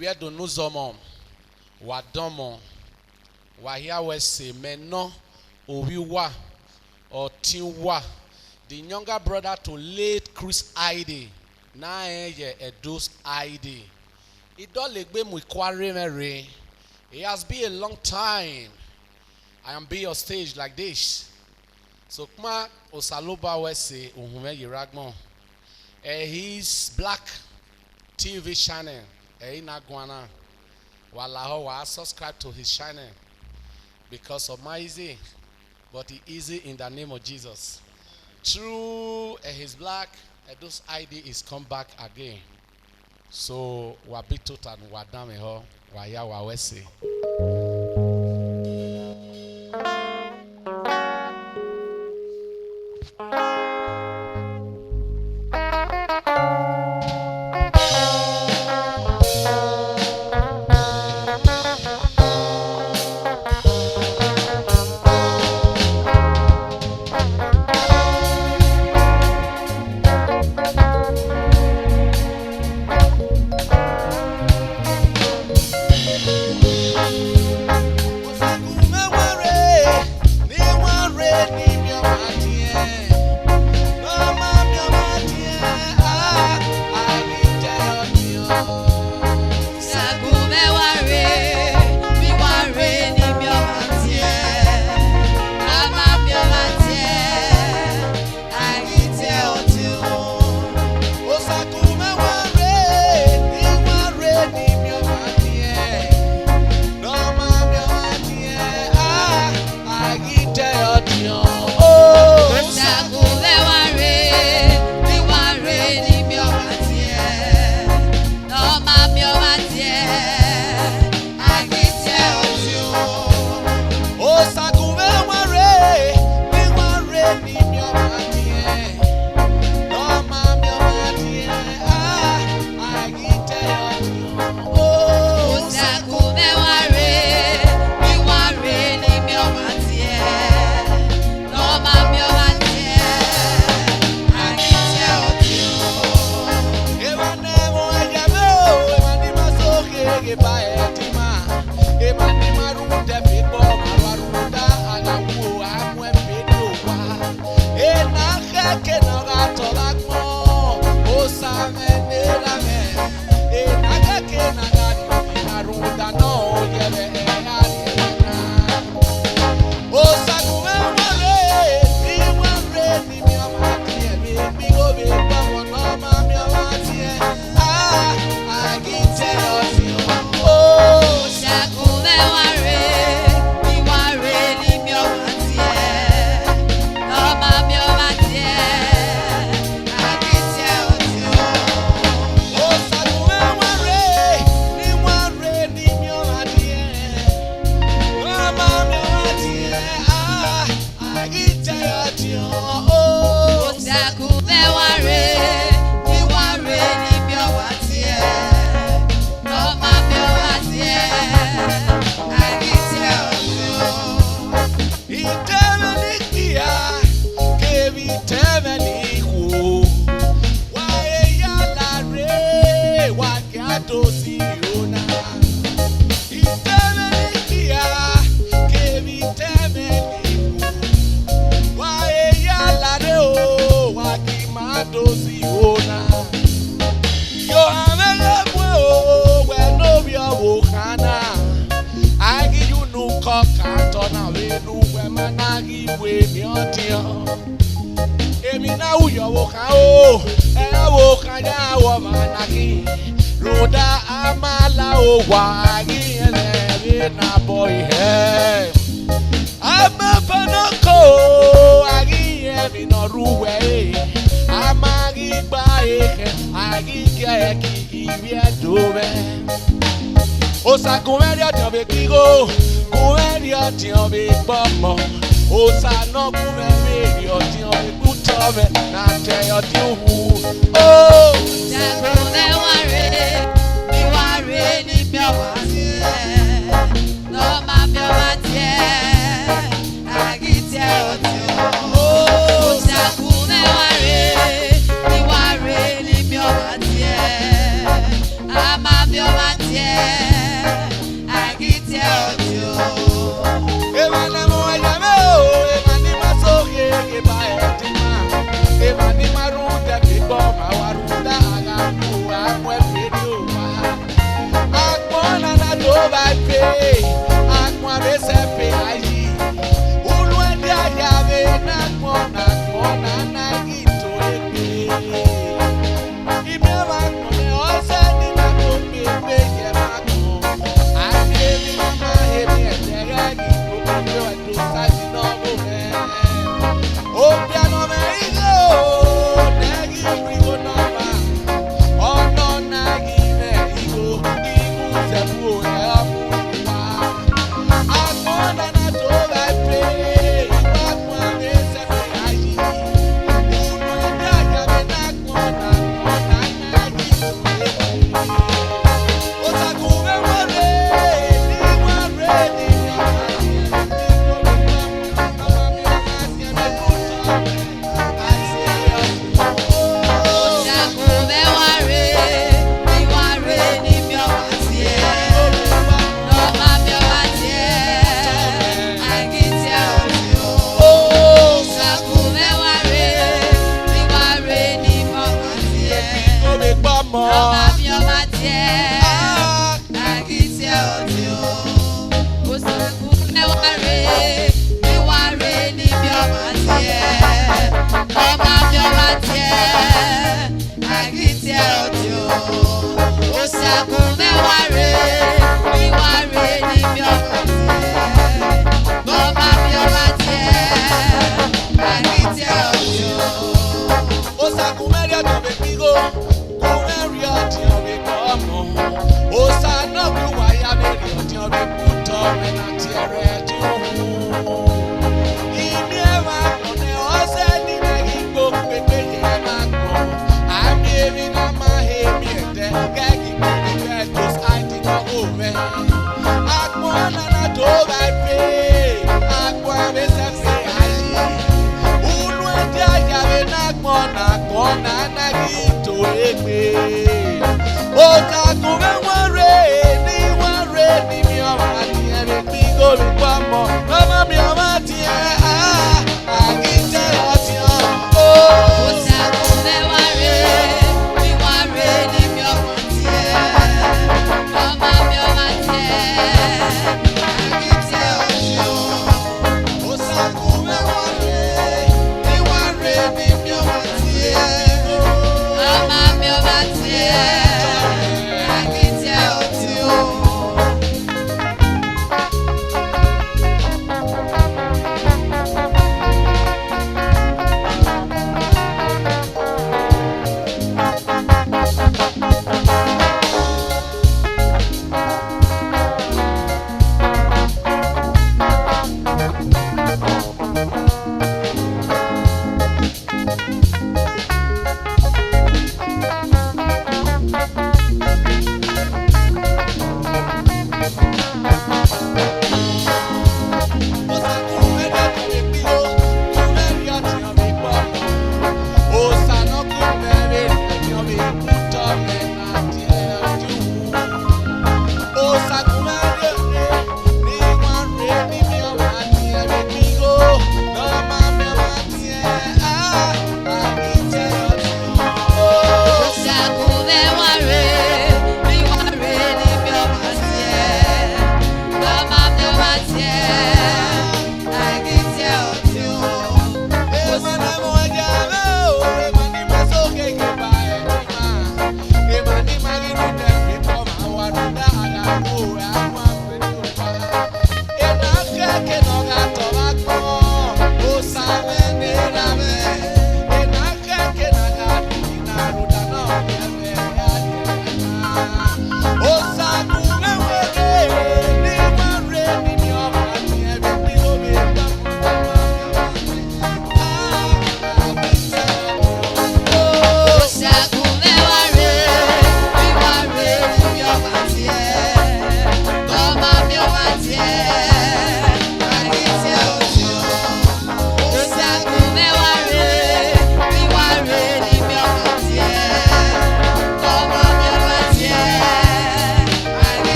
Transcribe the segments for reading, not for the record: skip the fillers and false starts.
we do no zomo wa domo wa here we say meno owiwa or tinwa the younger brother to late Chris ID na Edo's ID it don't legbe mu kware mere. It has been a long time I am be on stage like this. So kuma osaloba we say ohume yiragmo his black TV channel na gwana walaho wa subscribe to his channel because of my easy, but he easy in the name of Jesus. Through his black those ID is come back again. So wa big total wa dame ho wa ya wa we say Osa kumeria tiobe kigo, kumeria tiobe bomo. Osa no kumeria tiobe kutome na teyo tiuhu. Oh, Sakune ware, mi ware ni mi watie. No ma mi watie, agite otio. Oh, sakune ware, mi ware ni mi watie. Ama mi watie.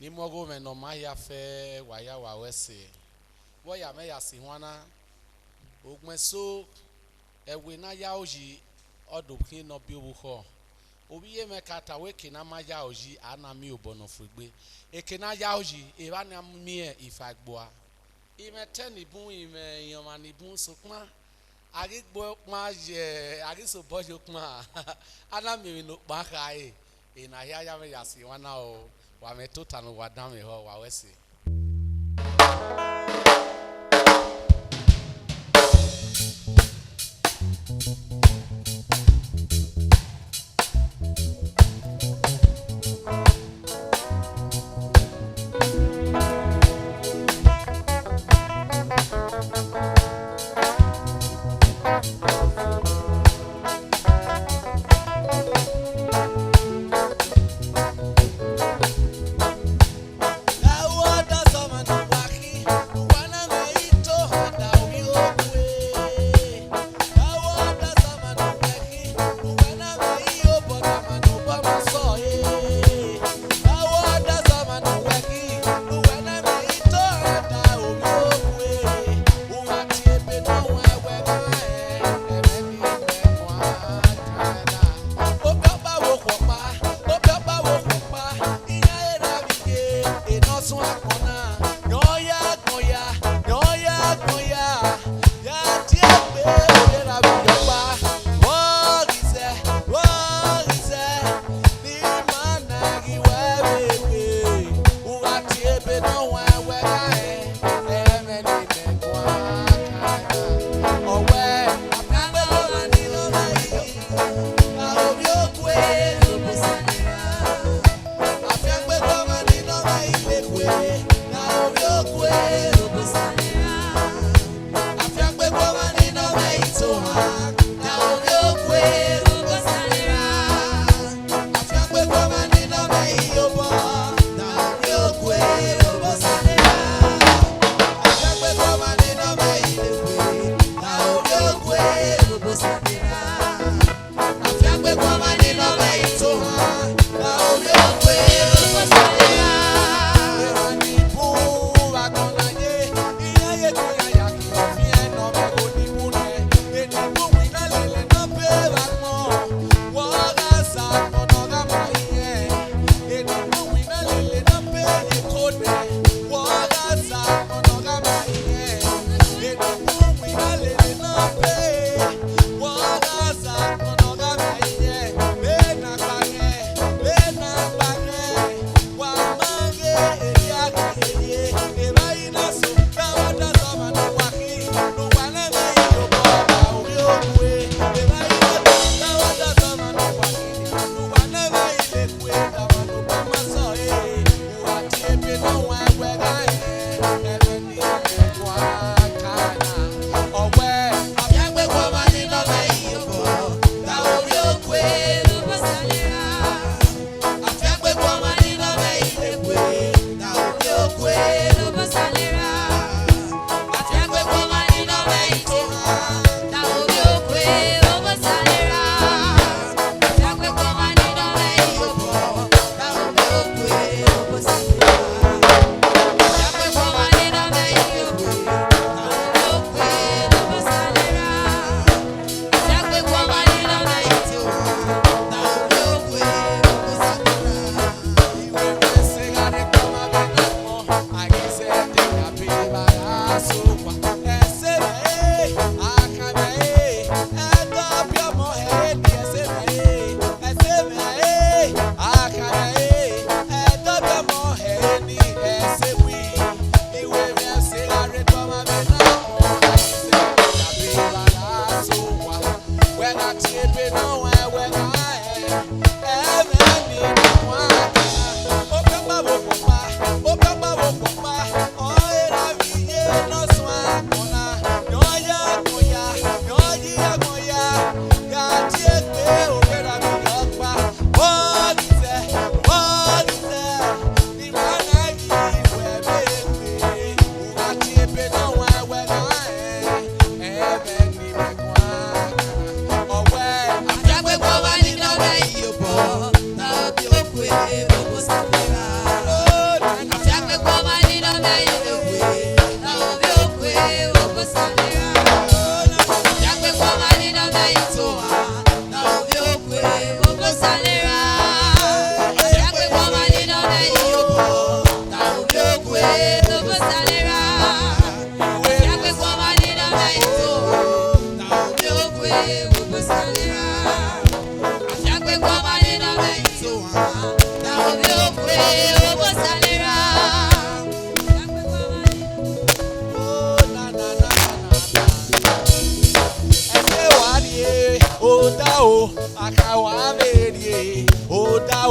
Nimogo me no maya fe waya wa wese. Boya me ya siwana. Ogmeso ewe na ya oji odopkin no bi obuho. Obi ye me kata we kina ma ya oji ana mi obono frigbe. E kina ya oji e ba na mi e ifagboa. Ime teni bun ime yomani bun sokma. Agi gbo ma je agi so bojo kma. Ana mi no pa kai. E na ya me ya siwana o. Wa me total no wa dame ho wa wese.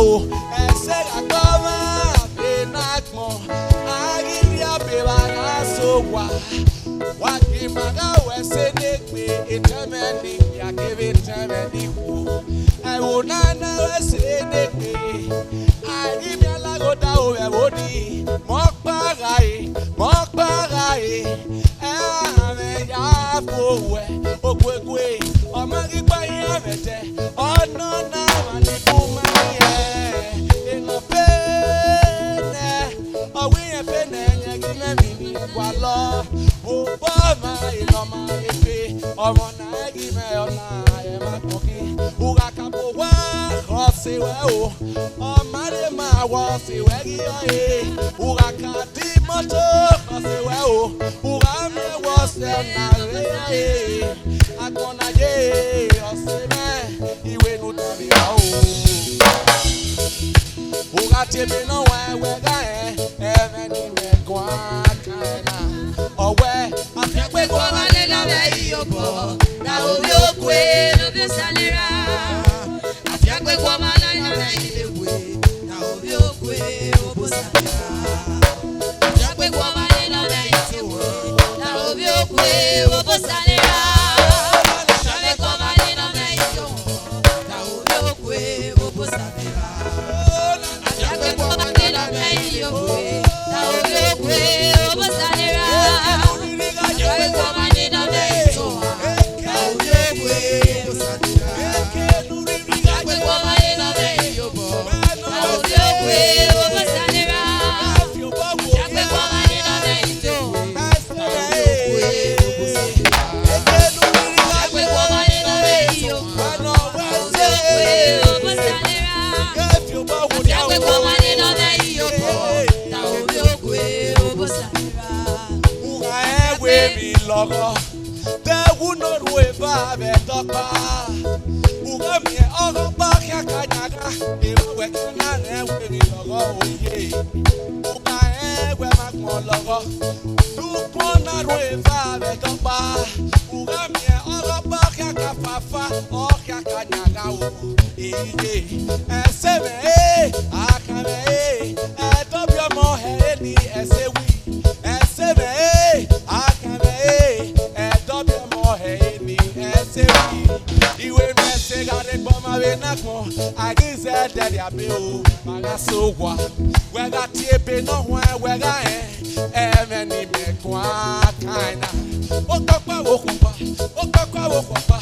o ese akoma benakmo agibia beba sowa wakimaga wese nekwe etemeni yakebe temeni ku ewonana wese nekwe agibia lagoda o ewodi mokpagae ame ya fowe okwekwe omagigba yamete ono na manibuma ye enopene owiye pene nyegime mini kwalo obama inoma efe omona egime ona emakoki ugakapo wa osiwe o omare ma wa osiwe giye ugakati moto osiwe o ugame wa sena re akona ye oseme iwe no tabi o ugatebe no wewe gae eveni megwa kana owe Afẹ́pẹ́ kọ́ máa lé lọ́bẹ̀ ìyókò, na orí òkú lóbi sálẹ́ra. Afẹ́pẹ́ kọ́ máa lé lọ́bẹ̀ ìléwé, na orí òkú òbó sálẹ́ra. Afẹ́pẹ́ kọ́ máa lé lọ́bẹ̀ ìtìwé, na orí òkú òbó sálẹ́ra. Afẹ́pẹ́ kọ́ máa lé lọ́bẹ̀ ìyókò, na orí òkú òbó sálẹ́ra. Afẹ́pẹ́ kọ́ máa lé lọ́bẹ̀ ìyókò, na orí òkú òbó sálẹ́ra. Logo, there would not wave a better bar. Ugami, all back a canyaga, if we can have any logo, ye. Ugae, where my more logo. Look on that wave a better bar. Ugami, all back a capafa, or canyaga, ye. And seven, I can a double more heady as a we. And seven, I can iwe mese gare boma benakmo agize dede abeo magasogwa wega tiebe no hwa wega emeni mekwa kaina okpakwa wokopa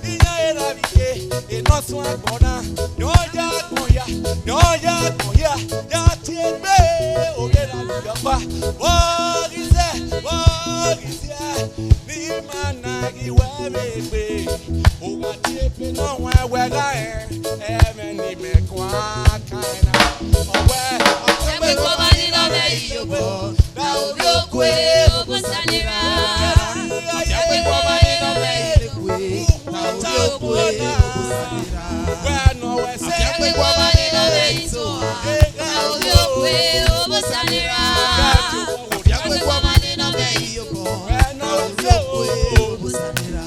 iya era bige enoso agbona nyoja koya ya tiebe ogera biyopa wogize ni managi webebe ugatipe no wega emeni mekwa kaina owe Afẹ́pẹ́ kọ́ máa lé lọ́bẹ̀ ìyókò, na orí òkú òbó sálẹ́ra. Afẹ́pẹ́ kọ́ máa lé lọ́bẹ̀ ìléwé, na orí òkú òbó sálẹ́ra. Afẹ́pẹ́ kọ́ máa lé lọ́bẹ̀ ìtòwà, na orí òkú òbó sálẹ́ra. Afẹ́pẹ́ kọ́ máa lé lọ́bẹ̀ ìyókò, na orí òkú òbó sálẹ́ra.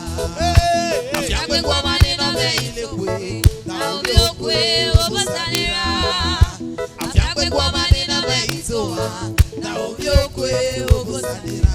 Afẹ́pẹ́ kọ́ máa lé lọ́bẹ̀ ìléwé, na orí òkú òbó sálẹ́ra. Afẹ́pẹ́ kọ́ máa lé lọ́bẹ̀ ìtòwà, na orí òkú òbó sálẹ́ra.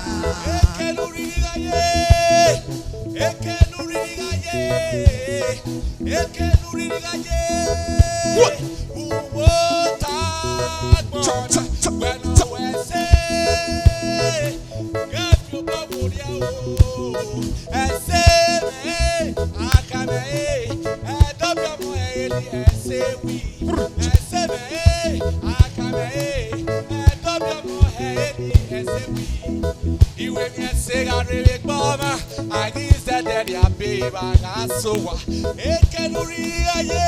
Iwe miesegare boma agize dede abeba gasowa ekenuri aye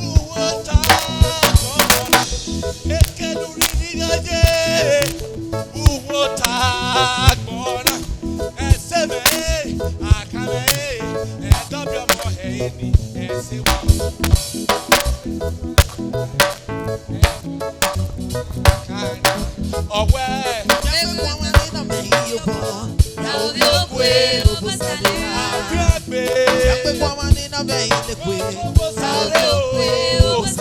uwota kona ekenuri aye uwota kona eseme akame edobyo moheni esewa ọwẹ. Na orí òkú òbó sálẹ́ra. Àbí àgbẹ̀. Na orí òkú òbó sálẹ́ra.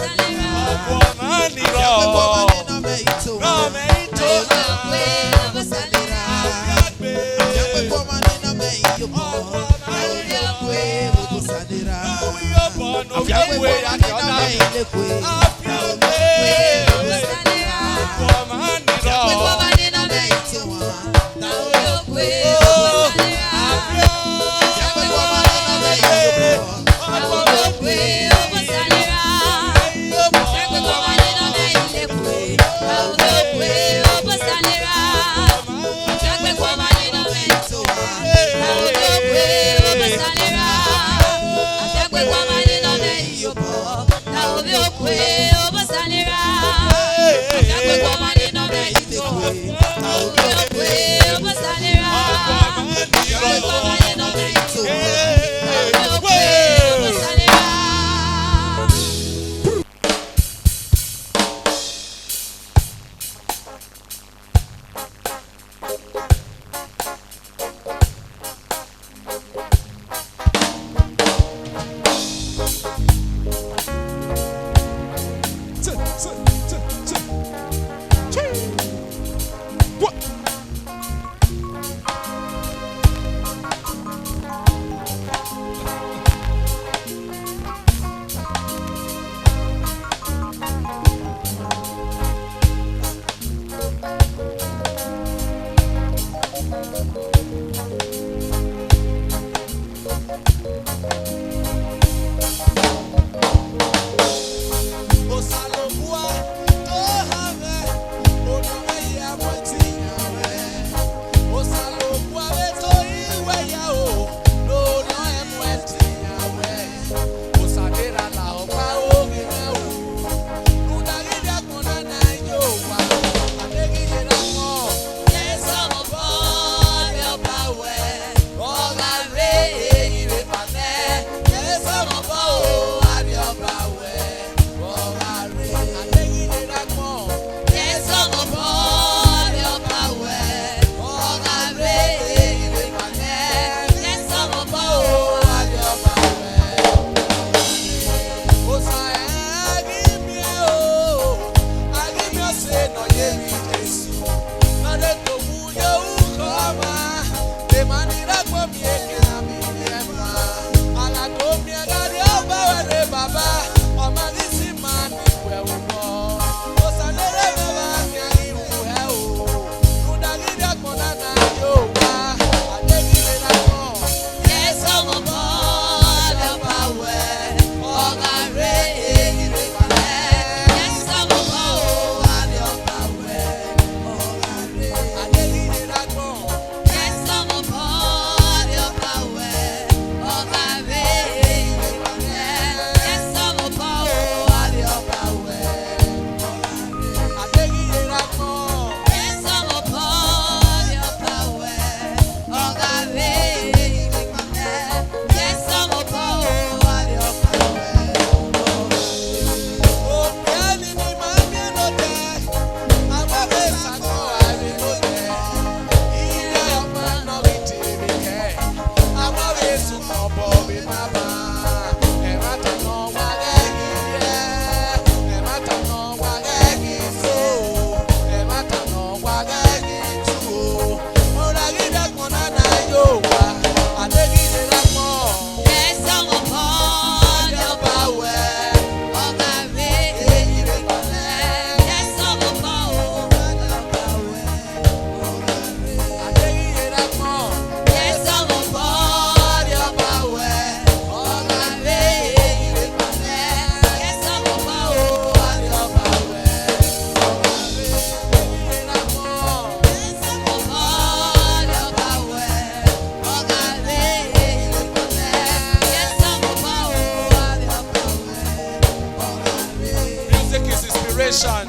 inspiration.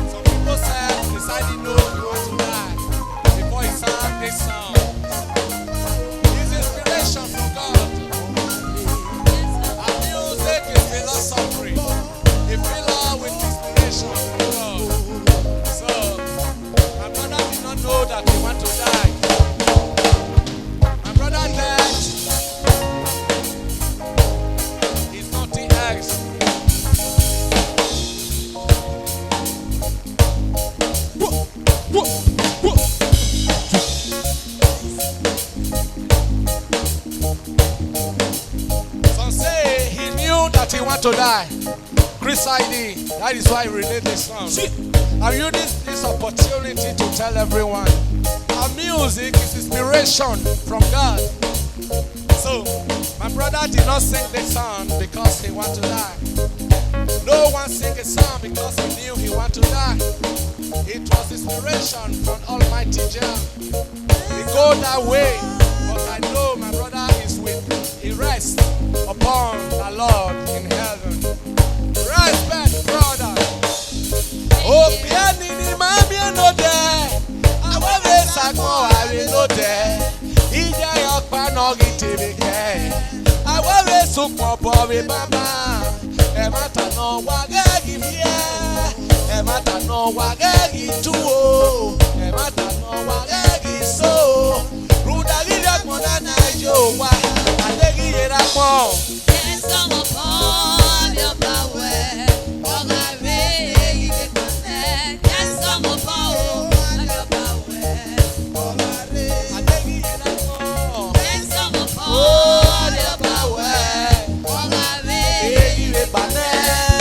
Some people said they decided no, you want to die before he sang this song. It's inspiration from God. And music is philosophy. It fills with inspiration from God. So my brother did not know that he want to die. My brother died. He's not the ex. knew that he wanted to die. Chris ID, that is why he released this song. I'm using this opportunity to tell everyone our music is inspiration from God. So, my brother did not sing this song because he wanted to die. No one sang a song because he knew he wanted to die. It was inspiration from Almighty Jah. It go that way, but I know my brother is with. He rests upon the Lord in heaven. Respect, brother. Oh, piani ni mami no de. Awe sakmo ari no de. Ija yokpa no gitibi ke. Awe sukmo bobi baba. Emata no wagegi bia. Emata no wagegi tuo. Emata no wagegi so. Ruda lidia kmona na jowa. Adegi yera kmo. Yes, I'm upon your power. All I really connect. Yes, I'm upon your power. All I really. Adegi yera kmo. Yes, I'm upon your power. All I really. Eyi we bane.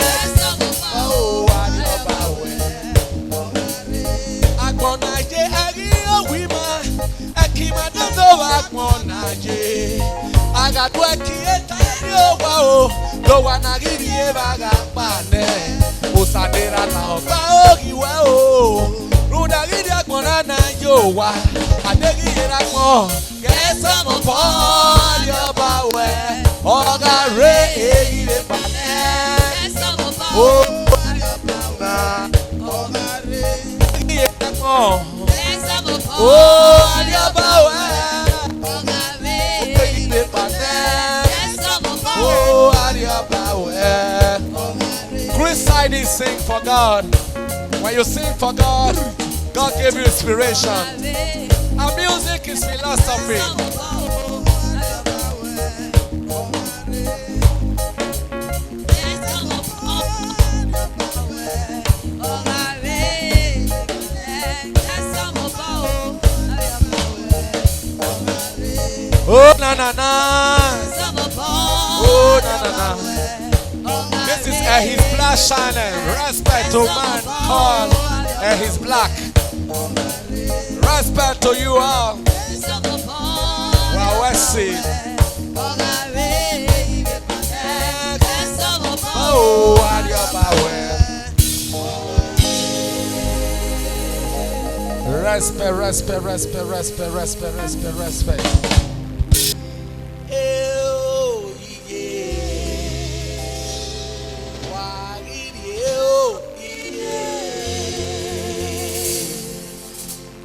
Yes, I'm upon your power. All I really. Agbonaje agi owima. Ekima dodo agbonaje. Agadu ekieta ni owa o. Lo wa na giri e baga pane. Osadera na oba ogiwa o. Ruda giri agbona na yo wa. Adegi yera gbon. Yes, I'm upon your power. Oga re eyi le pane. Yes, I'm upon Oh, your power. All I really. adegi yera gbon. Yes, I'm upon Oh, your power. all I really. Eyi le pane. Yes, I'm upon Oh, your power. Chris ID sing for God. When you sing for God, God gave you inspiration. Our music is philosophy. Oh, na na na. Oh, na na na. This is his black shining. Respect to man called his black. Respect to you all. Well, let's see. Oh, and your power. Respect, respect, respect, respect, respect, respect, respect. Oh, yeah. Why, oh, yeah.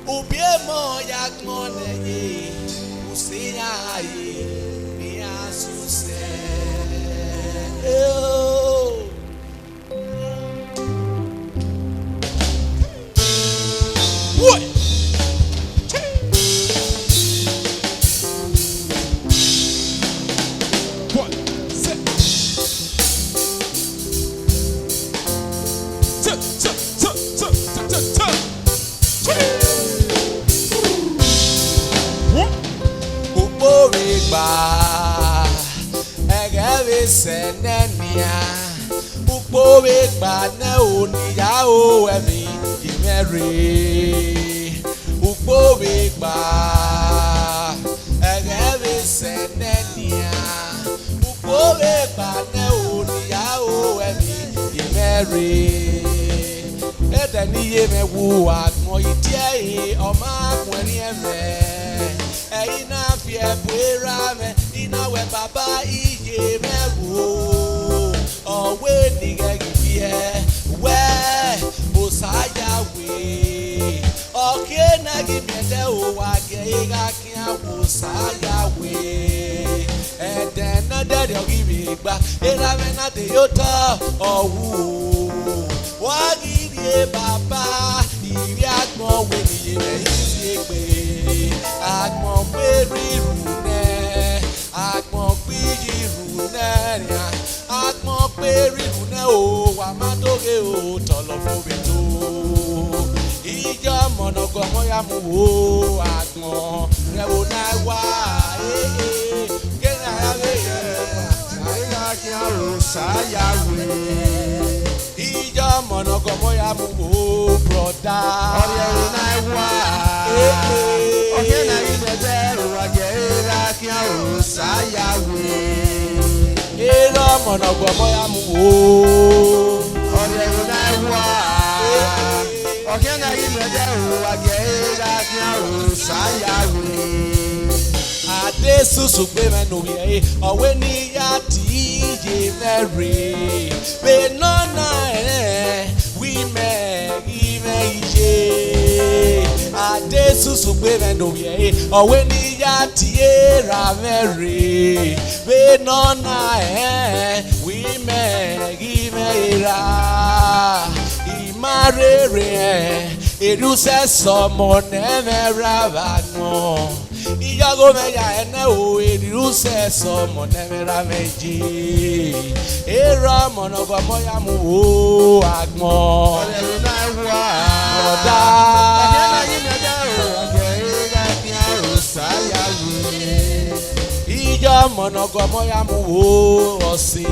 Ubiemo yak moneye, usinya ye, mi asuse. Oh. What? What? Set. Uporigba, egewe senenia. Uporigba ne oniyao emi imeri. Uporigba, egewe senenia. Uporigba ne oniyao emi imeri. Edeniye me wu agbon itie ọma agbon eme. Ina fi ebura me, ina we baba iye me wo. Owe ni gege we osaya we. Oke na gi me de o wa ge ga kian osaya we. Eden na de de gi mi gba, era me na de yo to owu. Wa gi die baba, iri agbon we ni ye isi egbe. Agbon pe rirune, agbon pe yirune, agbon pe rirune o wa ma doge o tolo fun mi to. Ijo monogo mo ya mu o agbon re o na wa ke na ya we ye. Ija monogo moya mu broda. Ira monogo moya mu Ade susu gbe menu ye owe ni ya ti je very be no na we me ije Ade susu gbe menu ye owe ni ya ti ra very be no na we me ra imarere eruse somo nevera vano Iyago meya ene o eruse somo nevera meji Era monogo moya mu o agbon Oda Ija monogo moya mu o osi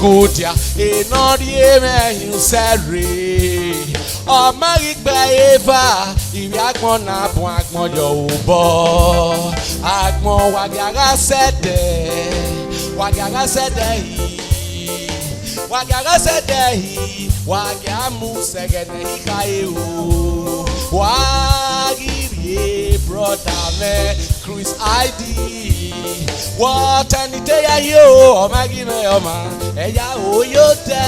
Kutia enori me hinsere o mari gba eva iwi agbon na bun agbon yo ubo agbon wagara sede hi wagamu segene ikaye o wagiri brother me Chris ID What any day I yo, Maggie Mayoma, Eya Oyote,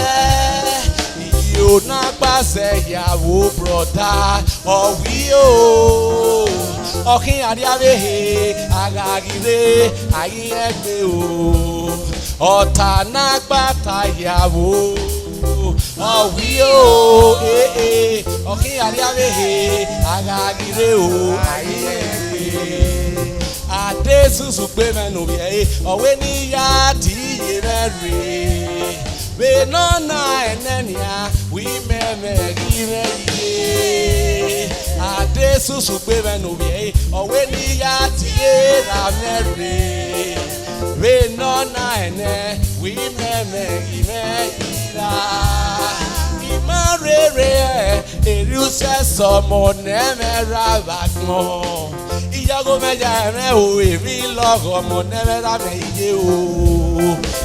you not pass a yawo brother, or we oh, okay, Adiabe, Agagire, Ayebe, or Tanak Batayawo, or we oh, okay, Adiabe, Agagire, Ayebe. Ade susu gbe menu ye owe ni ya ti re we no na enenia we me ye Ade susu gbe menu ye owe ni ya ti ra mere we no na ene we me ra imarere eruse somo nemera bagmo Iyago meja eme o emi logo mo nevera me ije o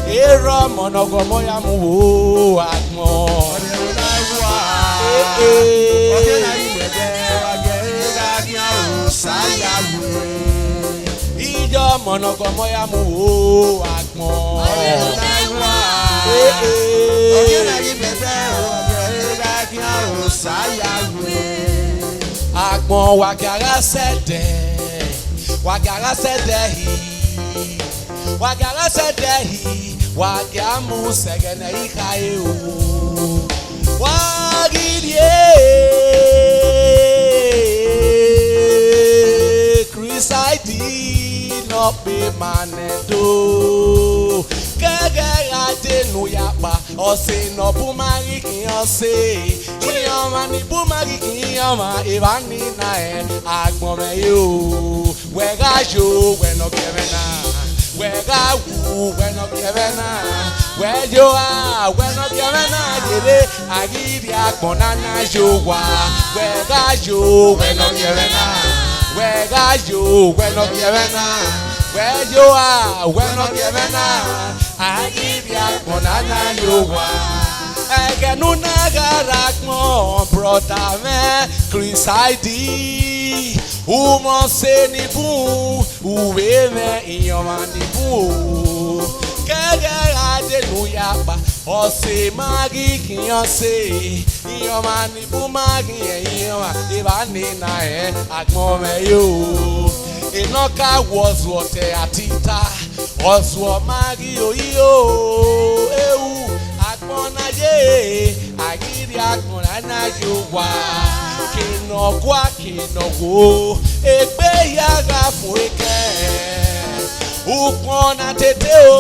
Ero monogo moya mu o agbon Ijo monogo moya mu o agbon Agbon wagara sede hi wagamu segene ikaye o wagirie Chris ID no be manedo kagara denu yapa ose no bumari kiose iyoma ni bumari kiyoma ibani na agbon me yo wega jo we no kevena wega wu we no kevena we jo a we no kevena dele agiri agbon na jo wa wega jo we no kevena wega jo we no kevena we jo a we no kevena agiri agbon na jo wa egenu na garakmo brother me Chris ID Umo se ni bu, uwe me iyoma ni bu. Kege ade nu yapa, ose magi kiyose. Iyoma ni bu magi iyoma, ibani na agbon me yo. Enoka was what atita, Oswo magi oyo ewu akponaye agiri akponana yowa kinogwa kinogo egbe yaga fún ike ukpona tete o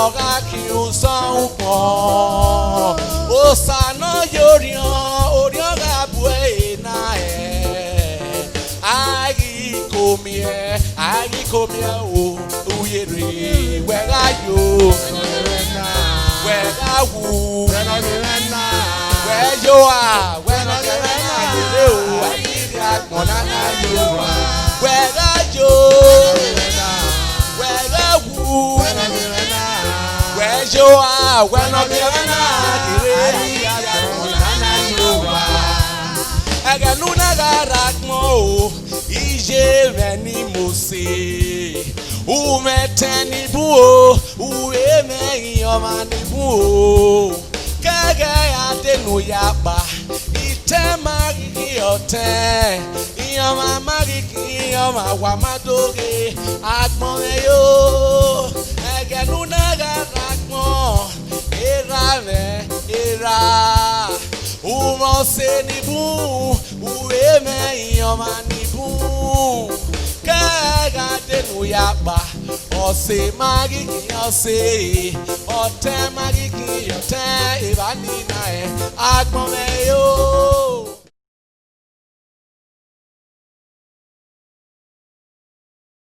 ọ̀gá kí o san ukpon osana yorian orian ga bue na agi komie o uyere wega yo wega wu wejo a wega na yere o agiri akpona na yo wega yo wega wu wejo a wega na yere akpona na yo aganu na garakmo o ije veni mose umeteni buo ueme yomani buo kage adenu yaba itema giote yoma magiki yoma wamadoge akmone yo aganu na garakmo era umose ni bu ueme yomani kaga denu yaba ose magiki ose ote magiki ote ibani na agbon me yo.